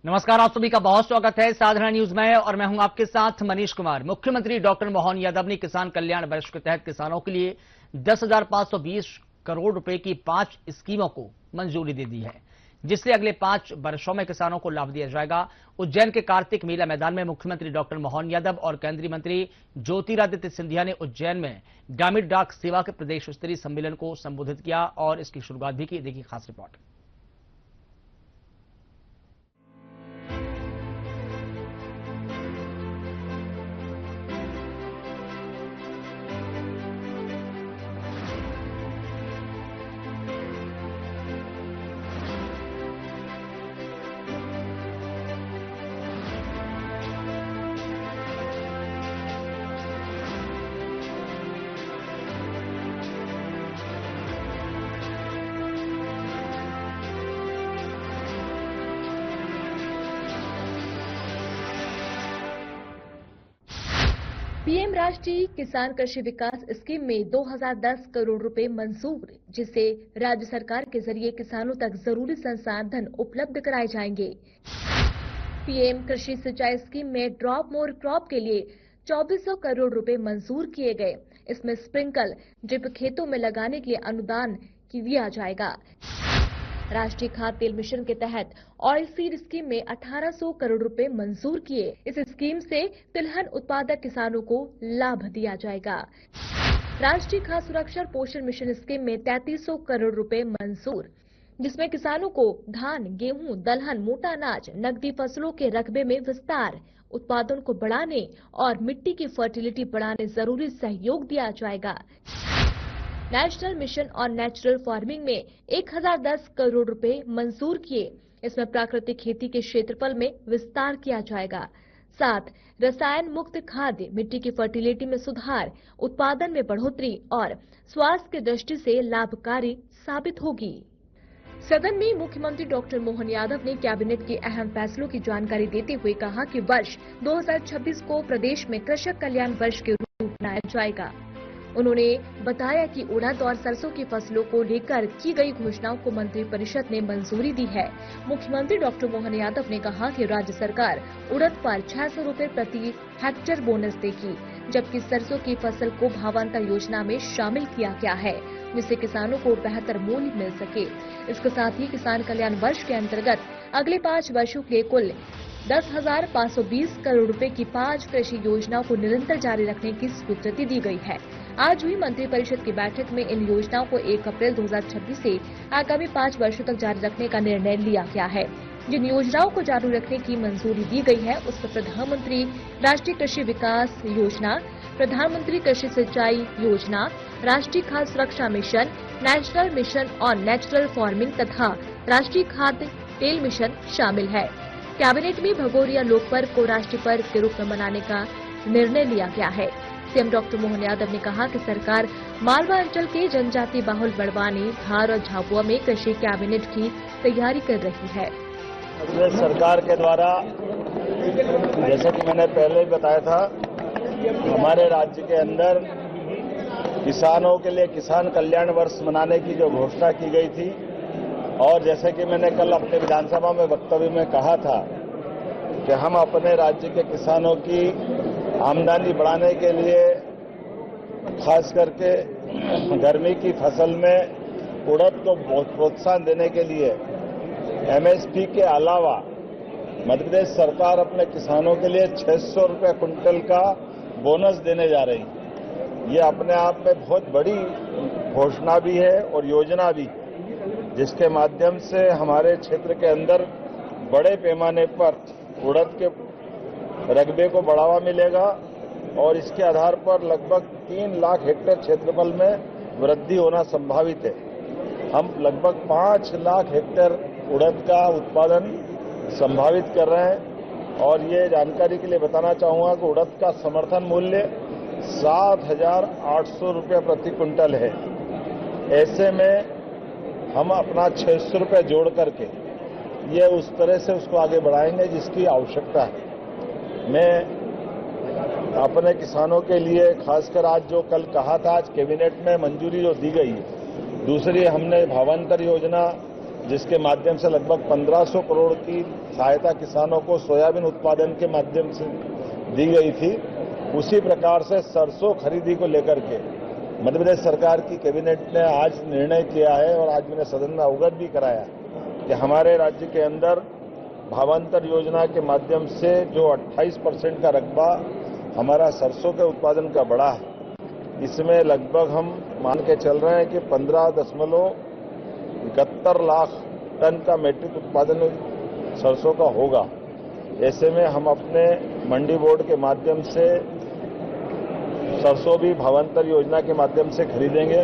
नमस्कार, आप सभी का बहुत स्वागत है साधना न्यूज में और मैं हूं आपके साथ मनीष कुमार। मुख्यमंत्री डॉक्टर मोहन यादव ने किसान कल्याण वर्ष के तहत किसानों के लिए 10,520 करोड़ रुपए की 5 स्कीमों को मंजूरी दे दी है, जिससे अगले 5 वर्षों में किसानों को लाभ दिया जाएगा। उज्जैन के कार्तिक मेला मैदान में मुख्यमंत्री डॉक्टर मोहन यादव और केंद्रीय मंत्री ज्योतिरादित्य सिंधिया ने उज्जैन में ग्रामीण डाक सेवा के प्रदेश स्तरीय सम्मेलन को संबोधित किया और इसकी शुरुआत भी की। देखिए खास रिपोर्ट। पीएम राष्ट्रीय किसान कृषि विकास स्कीम में 2010 करोड़ रुपए मंजूर, जिससे राज्य सरकार के जरिए किसानों तक जरूरी संसाधन उपलब्ध कराए जाएंगे। पीएम कृषि सिंचाई स्कीम में ड्रॉप मोर क्रॉप के लिए 2400 करोड़ रुपए मंजूर किए गए। इसमें स्प्रिंकल ड्रिप खेतों में लगाने के लिए अनुदान दिया जाएगा। राष्ट्रीय खाद्य तेल मिशन के तहत ऑयल सीड स्कीम में 1800 करोड़ रुपए मंजूर किए। इस स्कीम से तिलहन उत्पादक किसानों को लाभ दिया जाएगा। राष्ट्रीय खाद्य सुरक्षा और पोषण मिशन स्कीम में 3300 करोड़ रुपए मंजूर, जिसमें किसानों को धान, गेहूं, दलहन, मोटा अनाज, नकदी फसलों के रकबे में विस्तार, उत्पादन को बढ़ाने और मिट्टी की फर्टिलिटी बढ़ाने जरूरी सहयोग दिया जाएगा। National mission on natural farming में 1010 करोड़ रुपए मंजूर किए। इसमें प्राकृतिक खेती के क्षेत्रफल में विस्तार किया जाएगा। साथ रसायन मुक्त खाद्य, मिट्टी की फर्टिलिटी में सुधार, उत्पादन में बढ़ोतरी और स्वास्थ्य की दृष्टि से लाभकारी साबित होगी। सदन में मुख्यमंत्री डॉक्टर मोहन यादव ने कैबिनेट के अहम फैसलों की जानकारी देते हुए कहा कि वर्ष 2026 को प्रदेश में कृषक कल्याण वर्ष के रूप में मनाया जाएगा। उन्होंने बताया कि उड़द और सरसों की फसलों को लेकर की गई घोषणाओं को मंत्रिपरिषद ने मंजूरी दी है। मुख्यमंत्री डॉक्टर मोहन यादव ने कहा कि राज्य सरकार उड़द पर 600 रुपए प्रति हेक्टेयर बोनस देगी, जबकि सरसों की फसल को भावांतर योजना में शामिल किया गया है, जिससे किसानों को बेहतर मूल्य मिल सके। इसके साथ ही किसान कल्याण वर्ष के अंतर्गत अगले 5 वर्षों के लिए कुल 10,520 करोड़ रुपए की 5 कृषि योजनाओं को निरंतर जारी रखने की स्वीकृति दी गई है। आज हुई मंत्रिपरिषद की बैठक में इन योजनाओं को 1 अप्रैल 2026 से आगामी 5 वर्षों तक जारी रखने का निर्णय लिया गया है। जिन योजनाओं को जारी रखने की मंजूरी दी गई है, उसमें प्रधानमंत्री राष्ट्रीय कृषि विकास योजना, प्रधानमंत्री कृषि सिंचाई योजना, राष्ट्रीय खाद्य सुरक्षा mission, national mission on natural farming तथा राष्ट्रीय खाद्य तेल मिशन शामिल है। कैबिनेट में भगोरिया लोक पर्व को राष्ट्रीय पर्व के रूप में मनाने का निर्णय लिया गया है। सीएम डॉक्टर मोहन यादव ने कहा कि सरकार मालवा अंचल के जनजाति बाहुल बड़वानी, धार और झाबुआ में कृषि कैबिनेट की तैयारी कर रही है। सरकार के द्वारा, जैसा कि मैंने पहले बताया था, हमारे राज्य के अंदर किसानों के लिए किसान कल्याण वर्ष मनाने की जो घोषणा की गई थी, और जैसे कि मैंने कल अपने विधानसभा में वक्तव्य में कहा था कि हम अपने राज्य के किसानों की आमदनी बढ़ाने के लिए, खास करके गर्मी की फसल में उड़द को प्रोत्साहन देने के लिए एमएसपी के अलावा मध्य प्रदेश सरकार अपने किसानों के लिए 600 रुपये कुंटल का बोनस देने जा रही है। ये अपने आप में बहुत बड़ी घोषणा भी है और योजना भी, जिसके माध्यम से हमारे क्षेत्र के अंदर बड़े पैमाने पर उड़द के रकबे को बढ़ावा मिलेगा और इसके आधार पर लगभग 3 लाख हेक्टेयर क्षेत्रफल में वृद्धि होना संभावित है। हम लगभग 5 लाख हेक्टेयर उड़द का उत्पादन संभावित कर रहे हैं और ये जानकारी के लिए बताना चाहूंगा कि उड़द का समर्थन मूल्य 7,800 रुपये प्रति क्विंटल है। ऐसे में हम अपना 600 रुपये जोड़ करके ये उस तरह से उसको आगे बढ़ाएंगे जिसकी आवश्यकता है। मैं अपने किसानों के लिए खासकर आज जो कल कहा था, आज कैबिनेट में मंजूरी जो दी गई है, दूसरी हमने भावांतर योजना जिसके माध्यम से लगभग 1500 करोड़ की सहायता किसानों को सोयाबीन उत्पादन के माध्यम से दी गई थी। उसी प्रकार से सरसों खरीदी को लेकर के मध्य प्रदेश सरकार की कैबिनेट ने आज निर्णय किया है और आज मैंने सदन में अवगत भी कराया कि हमारे राज्य के अंदर भावांतर योजना के माध्यम से जो 28% का रकबा हमारा सरसों के उत्पादन का बढ़ा है, इसमें लगभग हम मान के चल रहे हैं कि 15.71 लाख टन का मैट्रिक उत्पादन सरसों का होगा। ऐसे में हम अपने मंडी बोर्ड के माध्यम से सरसों भी भावांतर योजना के माध्यम से खरीदेंगे।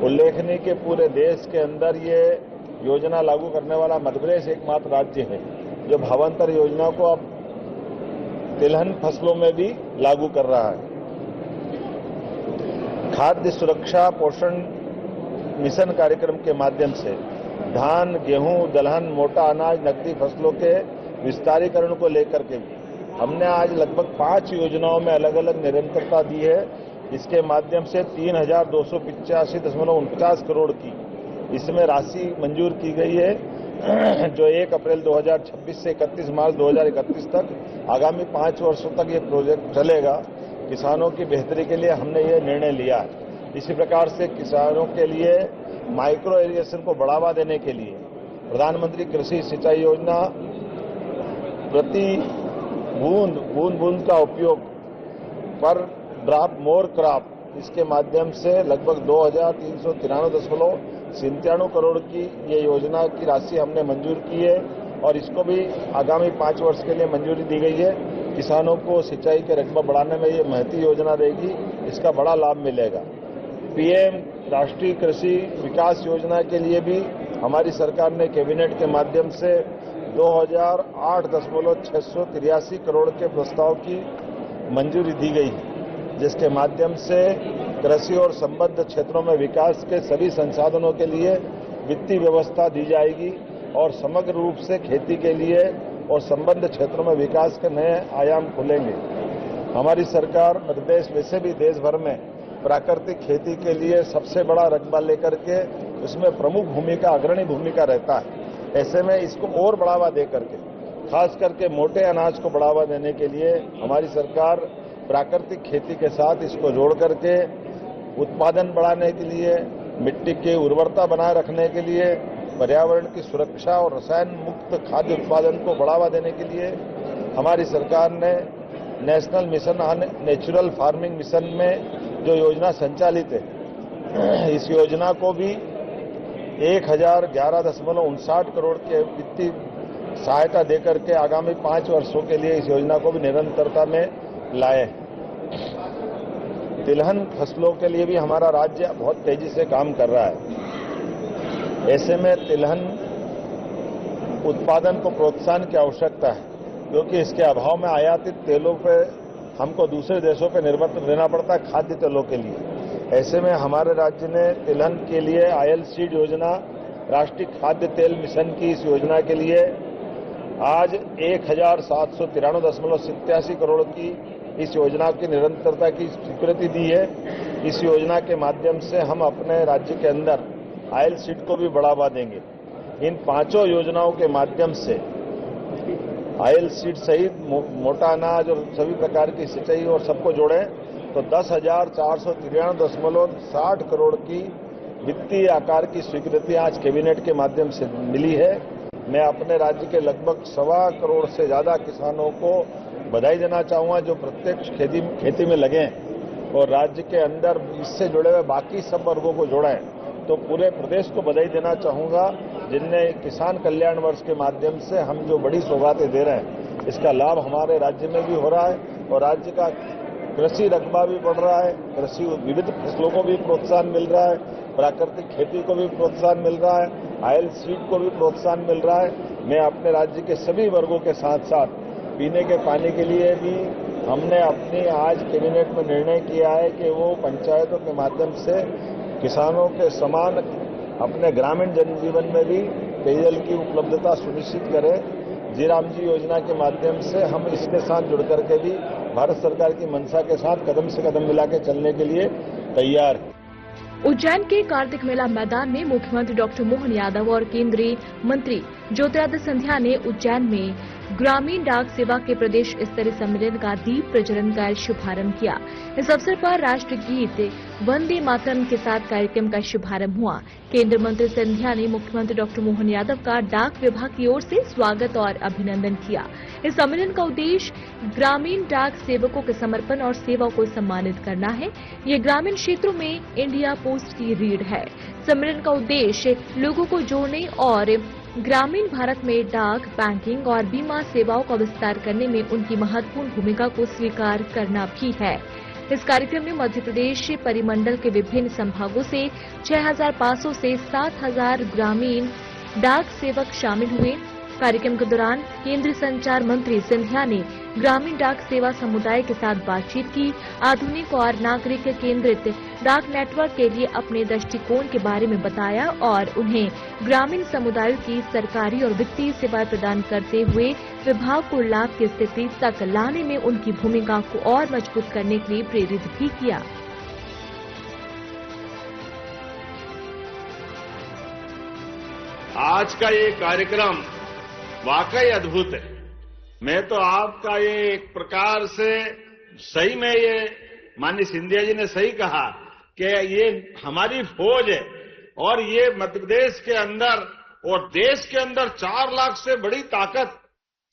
उल्लेखनीय कि पूरे देश के अंदर ये योजना लागू करने वाला मध्य प्रदेश एकमात्र राज्य है जो भावांतर योजना को अब तिलहन फसलों में भी लागू कर रहा है। खाद्य सुरक्षा पोषण मिशन कार्यक्रम के माध्यम से धान, गेहूं, दलहन, मोटा अनाज, नकदी फसलों के विस्तारीकरण को लेकर के भी हमने आज लगभग 5 योजनाओं में अलग अलग निरंतरता दी है। इसके माध्यम से 3285.49 करोड़ की इसमें राशि मंजूर की गई है, जो 1 अप्रैल 2026 से 31 मार्च 2031 तक आगामी 5 वर्षों तक ये प्रोजेक्ट चलेगा। किसानों की बेहतरी के लिए हमने ये निर्णय लिया है। इसी प्रकार से किसानों के लिए माइक्रो इरिगेशन को बढ़ावा देने के लिए प्रधानमंत्री कृषि सिंचाई योजना प्रति बूंद का उपयोग पर ड्रॉप मोर क्रॉप, इसके माध्यम से लगभग 2393.97 करोड़ की ये योजना की राशि हमने मंजूर की है और इसको भी आगामी 5 वर्ष के लिए मंजूरी दी गई है। किसानों को सिंचाई के रकबा बढ़ाने में ये महती योजना रहेगी, इसका बड़ा लाभ मिलेगा। पीएम राष्ट्रीय कृषि विकास योजना के लिए भी हमारी सरकार ने कैबिनेट के माध्यम से 2008.683 करोड़ के प्रस्ताव की मंजूरी दी गई है, जिसके माध्यम से कृषि और संबद्ध क्षेत्रों में विकास के सभी संसाधनों के लिए वित्तीय व्यवस्था दी जाएगी और समग्र रूप से खेती के लिए और संबद्ध क्षेत्रों में विकास के नए आयाम खुलेंगे। हमारी सरकार मध्य प्रदेश वैसे भी देश भर में प्राकृतिक खेती के लिए सबसे बड़ा रकबा लेकर के उसमें प्रमुख भूमिका, अग्रणी भूमिका रहता है। ऐसे में इसको और बढ़ावा दे करके, खास करके मोटे अनाज को बढ़ावा देने के लिए हमारी सरकार प्राकृतिक खेती के साथ इसको जोड़ करके उत्पादन बढ़ाने के लिए, मिट्टी की उर्वरता बनाए रखने के लिए, पर्यावरण की सुरक्षा और रसायन मुक्त खाद्य उत्पादन को बढ़ावा देने के लिए हमारी सरकार ने national mission on natural farming mission में जो योजना संचालित है, इस योजना को भी 1011.59 करोड़ के वित्तीय सहायता देकर के आगामी 5 वर्षों के लिए इस योजना को भी निरंतरता में लाए। तिलहन फसलों के लिए भी हमारा राज्य बहुत तेजी से काम कर रहा है। ऐसे में तिलहन उत्पादन को प्रोत्साहन की आवश्यकता है, क्योंकि इसके अभाव में आयातित तेलों पे हमको दूसरे देशों पे निर्भर रहना पड़ता है खाद्य तेलों के लिए। ऐसे में हमारे राज्य ने तिलहन के लिए ऑयल सीड योजना, राष्ट्रीय खाद्य तेल मिशन की इस योजना के लिए आज 1793.87 करोड़ की इस योजना की निरंतरता की स्वीकृति दी है। इस योजना के माध्यम से हम अपने राज्य के अंदर ऑयल सीड को भी बढ़ावा देंगे। इन 5 योजनाओं के माध्यम से ऑयल सीड सहित मोटा अनाज और सभी प्रकार की सिंचाई और सबको जोड़ें तो 10,493.60 करोड़ की वित्तीय आकार की स्वीकृति आज कैबिनेट के माध्यम से मिली है। मैं अपने राज्य के लगभग 1.25 करोड़ से ज्यादा किसानों को बधाई देना चाहूंगा जो प्रत्यक्ष खेती में लगे और राज्य के अंदर इससे जुड़े हुए बाकी सब वर्गों को जोड़ें। तो पूरे प्रदेश को बधाई देना चाहूंगा जिनने किसान कल्याण वर्ष के माध्यम से हम जो बड़ी सौगातें दे रहे हैं, इसका लाभ हमारे राज्य में भी हो रहा है और राज्य का कृषि रकबा भी बढ़ रहा है, कृषि विविध फसलों को भी प्रोत्साहन मिल रहा है, प्राकृतिक खेती को भी प्रोत्साहन मिल रहा है, ऑयल सीड को भी प्रोत्साहन मिल रहा है। मैं अपने राज्य के सभी वर्गों के साथ साथ पीने के पानी के लिए भी हमने अपनी आज कैबिनेट में निर्णय किया है कि वो पंचायतों के माध्यम से किसानों के समान अपने ग्रामीण जनजीवन में भी पेयजल की उपलब्धता सुनिश्चित करें। जी राम जी योजना के माध्यम से हम इसके साथ जुड़ करके भी भारत सरकार की मंशा के साथ कदम से कदम मिला के चलने के लिए तैयार हैं। उज्जैन के कार्तिक मेला मैदान में मुख्यमंत्री डॉक्टर मोहन यादव और केंद्रीय मंत्री ज्योतिरादित्य सिंधिया ने उज्जैन में ग्रामीण डाक सेवा के प्रदेश स्तरीय सम्मेलन का दीप प्रज्वलन कर शुभारंभ किया। इस अवसर पर राष्ट्र गीत वंदे मातरम के साथ कार्यक्रम का शुभारंभ हुआ। केंद्रीय मंत्री सिंधिया ने मुख्यमंत्री डॉक्टर मोहन यादव का डाक विभाग की ओर से स्वागत और अभिनंदन किया। इस सम्मेलन का उद्देश्य ग्रामीण डाक सेवकों के समर्पण और सेवा को सम्मानित करना है। ये ग्रामीण क्षेत्रों में इंडिया पोस्ट की रीढ़ है। सम्मेलन का उद्देश्य लोगों को जोड़ने और ग्रामीण भारत में डाक, बैंकिंग और बीमा सेवाओं का विस्तार करने में उनकी महत्वपूर्ण भूमिका को स्वीकार करना भी है। इस कार्यक्रम में मध्य प्रदेश परिमंडल के विभिन्न संभागों से 6,500 से 7,000 ग्रामीण डाक सेवक शामिल हुए। कार्यक्रम के दौरान केंद्रीय संचार मंत्री सिंधिया ने ग्रामीण डाक सेवा समुदाय के साथ बातचीत की, आधुनिक और नागरिक केंद्रित डाक नेटवर्क के लिए अपने दृष्टिकोण के बारे में बताया और उन्हें ग्रामीण समुदायों की सरकारी और वित्तीय सेवाएं प्रदान करते हुए विभाग को लाभ की स्थिति तक लाने में उनकी भूमिका को और मजबूत करने के लिए प्रेरित भी किया। आज का ये कार्यक्रम वाकई अद्भुत है। मैं तो आपका ये एक प्रकार से सही में ये माननीय सिंधिया जी ने सही कहा कि ये हमारी फौज है और ये मध्य प्रदेश के अंदर और देश के अंदर 4 लाख से बड़ी ताकत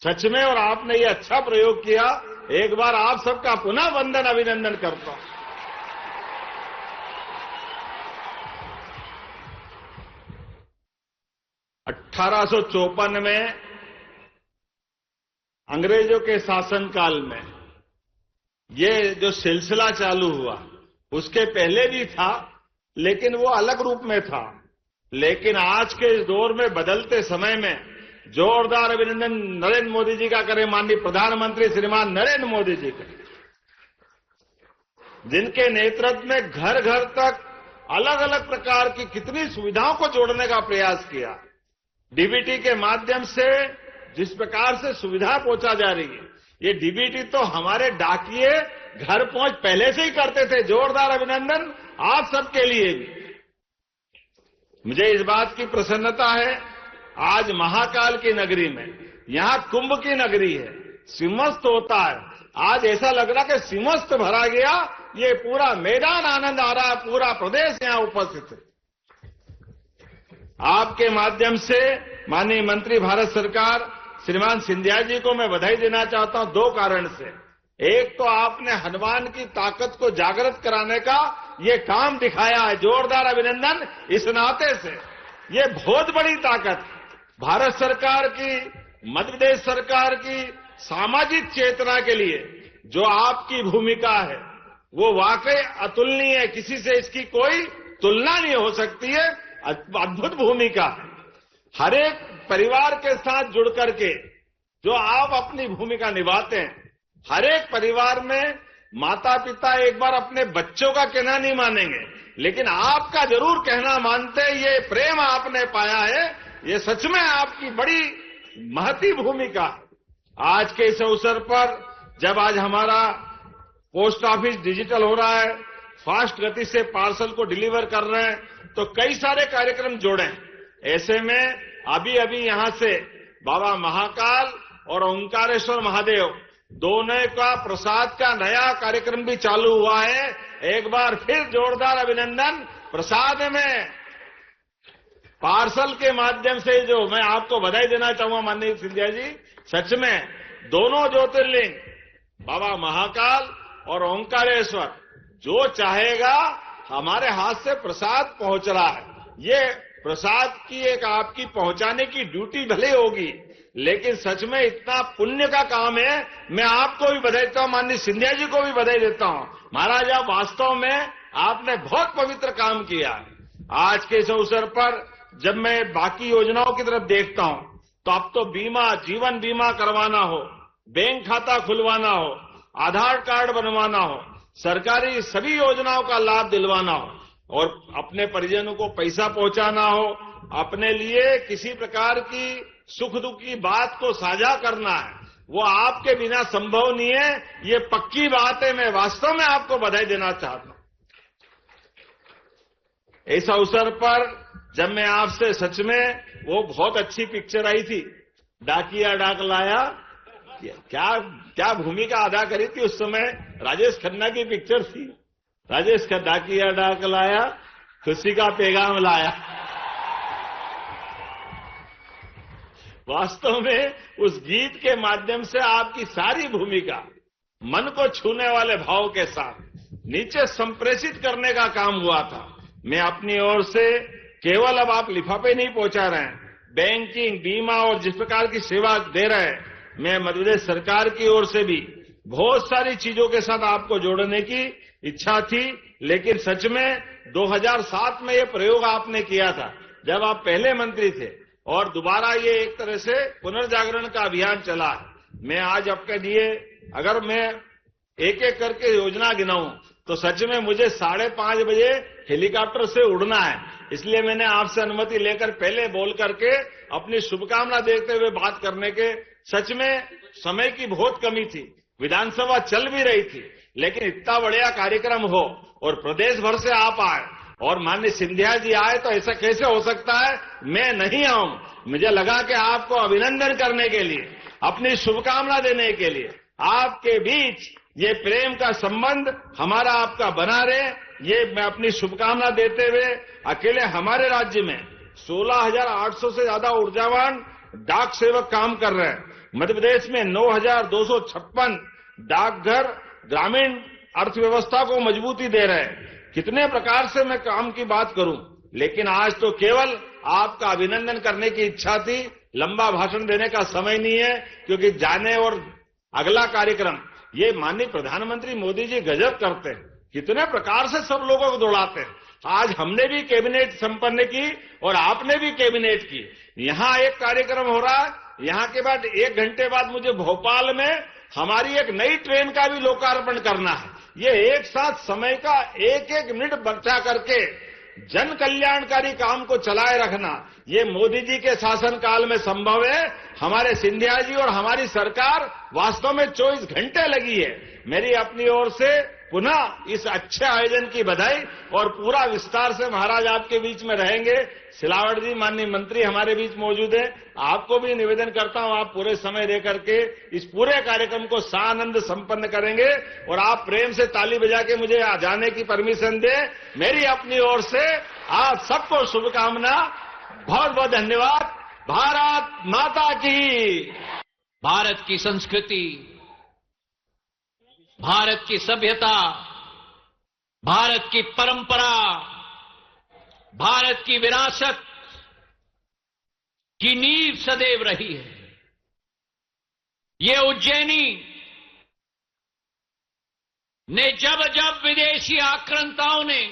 सच में, और आपने ये अच्छा प्रयोग किया। एक बार आप सबका पुनः वंदन अभिनंदन करता हूं। (1854) में अंग्रेजों के शासनकाल में ये जो सिलसिला चालू हुआ, उसके पहले भी था लेकिन वो अलग रूप में था। लेकिन आज के इस दौर में बदलते समय में जोरदार अभिनंदन नरेंद्र मोदी जी का करें, माननीय प्रधानमंत्री श्रीमान नरेंद्र मोदी जी का, जिनके नेतृत्व में घर घर तक अलग अलग प्रकार की कितनी सुविधाओं को जोड़ने का प्रयास किया। डीबीटी के माध्यम से जिस प्रकार से सुविधा पहुंचा जा रही है, ये डीबीटी तो हमारे डाकिये घर पहुंच पहले से ही करते थे। जोरदार अभिनंदन आप सबके लिए भी। मुझे इस बात की प्रसन्नता है, आज महाकाल की नगरी में, यहां कुंभ की नगरी है, सिंहस्थ होता है। आज ऐसा लग रहा कि सिंहस्थ भरा गया, ये पूरा मैदान आनंद आ रहा है, पूरा प्रदेश यहां उपस्थित है। आपके माध्यम से माननीय मंत्री भारत सरकार श्रीमान सिंधिया जी को मैं बधाई देना चाहता हूं 2 कारण से। एक तो आपने हनुमान की ताकत को जागृत कराने का ये काम दिखाया है, जोरदार अभिनंदन इस नाते से। ये बहुत बड़ी ताकत भारत सरकार की, मध्य प्रदेश सरकार की सामाजिक चेतना के लिए जो आपकी भूमिका है वो वाकई अतुलनीय है। किसी से इसकी कोई तुलना नहीं हो सकती है। अद्भुत भूमिका है। हर एक परिवार के साथ जुड़ करके जो आप अपनी भूमिका निभाते हैं, हर एक परिवार में माता पिता एक बार अपने बच्चों का कहना नहीं मानेंगे, लेकिन आपका जरूर कहना मानते हैं। ये प्रेम आपने पाया है, ये सच में आपकी बड़ी महती भूमिका है। आज के इस अवसर पर जब आज हमारा पोस्ट ऑफिस डिजिटल हो रहा है, फास्ट गति से पार्सल को डिलीवर कर रहे हैं, तो कई सारे कार्यक्रम जोड़े। ऐसे में अभी अभी यहां से बाबा महाकाल और ओंकारेश्वर महादेव दोनों का प्रसाद का नया कार्यक्रम भी चालू हुआ है। एक बार फिर जोरदार अभिनंदन। प्रसाद में पार्सल के माध्यम से जो मैं आपको बधाई देना चाहूंगा माननीय सिंधिया जी, सच में दोनों ज्योतिर्लिंग बाबा महाकाल और ओंकारेश्वर जो चाहेगा हमारे हाथ से प्रसाद पहुंच रहा है। ये प्रसाद की एक आपकी पहुंचाने की ड्यूटी भले होगी, लेकिन सच में इतना पुण्य का काम है। मैं आपको भी बधाई देता हूं, माननीय सिंधिया जी को भी बधाई देता हूं। महाराज आप वास्तव में आपने बहुत पवित्र काम किया। आज के इस अवसर पर जब मैं बाकी योजनाओं की तरफ देखता हूं तो अब तो बीमा, जीवन बीमा करवाना हो, बैंक खाता खुलवाना हो, आधार कार्ड बनवाना हो, सरकारी सभी योजनाओं का लाभ दिलवाना हो और अपने परिजनों को पैसा पहुंचाना हो, अपने लिए किसी प्रकार की सुख दुख की बात को साझा करना है, वो आपके बिना संभव नहीं है। ये पक्की बात है। मैं वास्तव में आपको बधाई देना चाहता हूं। इस अवसर पर जब मैं आपसे सच में वो बहुत अच्छी पिक्चर आई थी, डाकिया डाक लाया, क्या भूमिका अदा करी थी उस समय, राजेश खन्ना की पिक्चर थी। राजेश का डाकिया डाक लाया, खुशी का पैगाम लाया। वास्तव में उस गीत के माध्यम से आपकी सारी भूमिका मन को छूने वाले भाव के साथ नीचे संप्रेषित करने का काम हुआ था। मैं अपनी ओर से केवल अब आप लिफाफे नहीं पहुंचा रहे हैं, बैंकिंग, बीमा और जिस प्रकार की सेवा दे रहे हैं, मैं मध्य प्रदेश सरकार की ओर से भी बहुत सारी चीजों के साथ आपको जोड़ने की इच्छा थी। लेकिन सच में 2007 में ये प्रयोग आपने किया था जब आप पहले मंत्री थे, और दोबारा ये एक तरह से पुनर्जागरण का अभियान चला है। मैं आज आपके लिए अगर मैं एक एक करके योजना गिनाऊं तो सच में मुझे 5:30 बजे हेलीकॉप्टर से उड़ना है। इसलिए मैंने आपसे अनुमति लेकर पहले बोल करके अपनी शुभकामना देते हुए बात करने के, सच में समय की बहुत कमी थी, विधानसभा चल भी रही थी, लेकिन इतना बढ़िया कार्यक्रम हो और प्रदेश भर से आप आए और माननीय सिंधिया जी आए तो ऐसा कैसे हो सकता है मैं नहीं आऊं। मुझे लगा कि आपको अभिनंदन करने के लिए, अपनी शुभकामना देने के लिए, आपके बीच ये प्रेम का संबंध हमारा आपका बना रहे, ये मैं अपनी शुभकामना देते हुए अकेले हमारे राज्य में 16,800 से ज्यादा ऊर्जावान डाक सेवक काम कर रहे हैं। मध्य प्रदेश में 9,256 डाकघर ग्रामीण अर्थव्यवस्था को मजबूती दे रहे हैं। कितने प्रकार से मैं काम की बात करूं, लेकिन आज तो केवल आपका अभिनंदन करने की इच्छा थी। लंबा भाषण देने का समय नहीं है, क्योंकि जाने और अगला कार्यक्रम ये माननीय प्रधानमंत्री मोदी जी गजब करते हैं, कितने प्रकार से सब लोगों को दौड़ाते हैं। आज हमने भी कैबिनेट संपन्न की और आपने भी कैबिनेट की। यहां एक कार्यक्रम हो रहा है, यहां के बाद 1 घंटे बाद मुझे भोपाल में हमारी एक नई ट्रेन का भी लोकार्पण करना है। ये एक साथ समय का एक एक मिनट बचा करके जन कल्याणकारी काम को चलाए रखना, ये मोदी जी के शासनकाल में संभव है। हमारे सिंधिया जी और हमारी सरकार वास्तव में 24 घंटे लगी है। मेरी अपनी ओर से पुनः इस अच्छे आयोजन की बधाई, और पूरा विस्तार से महाराज आपके बीच में रहेंगे। सिलावट जी माननीय मंत्री हमारे बीच मौजूद है, आपको भी निवेदन करता हूं आप पूरे समय दे करके इस पूरे कार्यक्रम को सानंद संपन्न करेंगे, और आप प्रेम से ताली बजा के मुझे जाने की परमिशन दें। मेरी अपनी ओर से आप सबको शुभकामना, बहुत बहुत धन्यवाद। भारत माता की। भारत की संस्कृति, भारत की सभ्यता, भारत की परंपरा, भारत की विरासत की नींव सदैव रही है। ये उज्जैनी ने जब जब विदेशी आक्रांताओं ने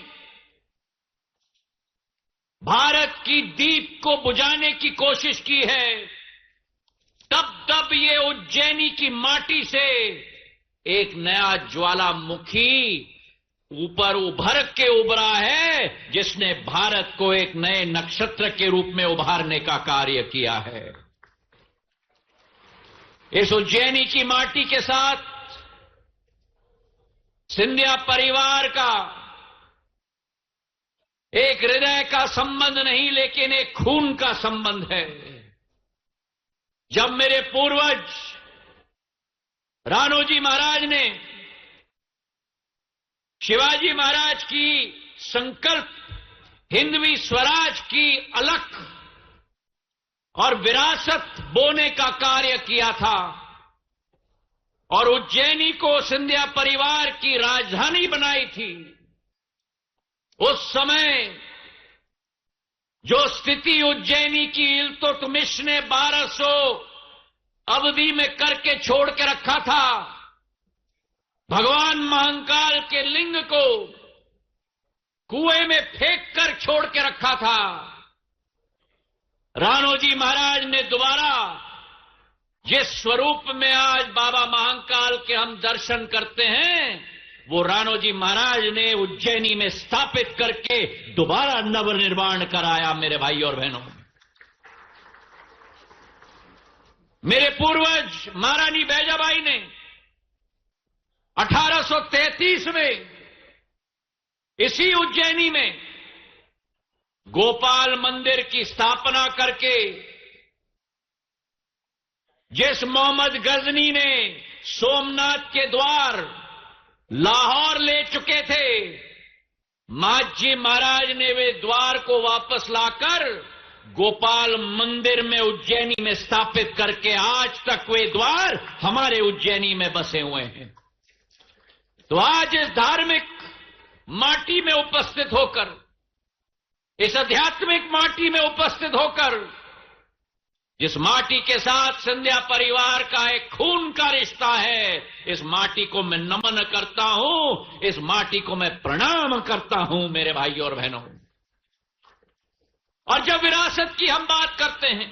भारत की दीप को बुझाने की कोशिश की है, तब तब ये उज्जैनी की माटी से एक नया ज्वालामुखी ऊपर उभर के उभरा है, जिसने भारत को एक नए नक्षत्र के रूप में उभारने का कार्य किया है। इस उज्जैनी की माटी के साथ सिंधिया परिवार का एक हृदय का संबंध नहीं, लेकिन एक खून का संबंध है। जब मेरे पूर्वज राणोजी महाराज ने शिवाजी महाराज की संकल्प हिंदवी स्वराज की अलख और विरासत बोने का कार्य किया था, और उज्जैनी को सिंधिया परिवार की राजधानी बनाई थी, उस समय जो स्थिति उज्जैनी की इल्तुतमिश ने 1200 अवधि में करके छोड़ के रखा था, भगवान महाकाल के लिंग को कुएं में फेंक कर छोड़ के रखा था, राणोजी महाराज ने दोबारा जिस स्वरूप में आज बाबा महाकाल के हम दर्शन करते हैं, वो राणोजी महाराज ने उज्जैनी में स्थापित करके दोबारा नवनिर्माण कराया। मेरे भाई और बहनों, मेरे पूर्वज महारानी बैजाबाई ने 1833 में इसी उज्जैनी में गोपाल मंदिर की स्थापना करके जिस मोहम्मद गजनी ने सोमनाथ के द्वार लाहौर ले चुके थे, माझी महाराज ने वे द्वार को वापस लाकर गोपाल मंदिर में उज्जैनी में स्थापित करके आज तक वे द्वार हमारे उज्जैनी में बसे हुए हैं। तो आज इस धार्मिक माटी में उपस्थित होकर, इस आध्यात्मिक माटी में उपस्थित होकर, जिस माटी के साथ सिंधिया परिवार का एक खून का रिश्ता है, इस माटी को मैं नमन करता हूं, इस माटी को मैं प्रणाम करता हूं मेरे भाइयों और बहनों। और जब विरासत की हम बात करते हैं,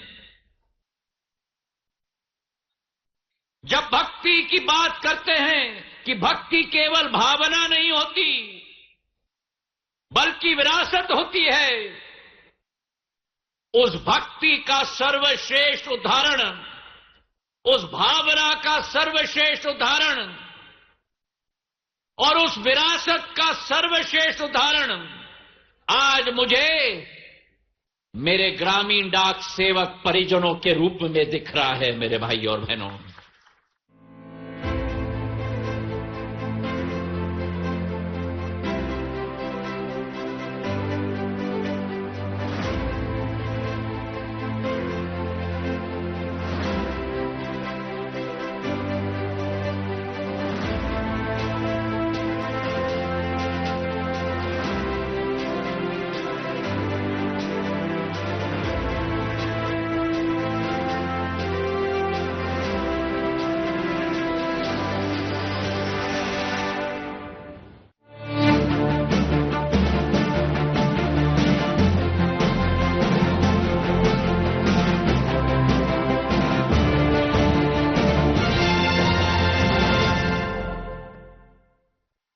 जब भक्ति की बात करते हैं कि भक्ति केवल भावना नहीं होती बल्कि विरासत होती है, उस भक्ति का सर्वश्रेष्ठ उदाहरण, उस भावना का सर्वश्रेष्ठ उदाहरण और उस विरासत का सर्वश्रेष्ठ उदाहरण आज मुझे मेरे ग्रामीण डाक सेवक परिजनों के रूप में दिख रहा है मेरे भाइयों और बहनों।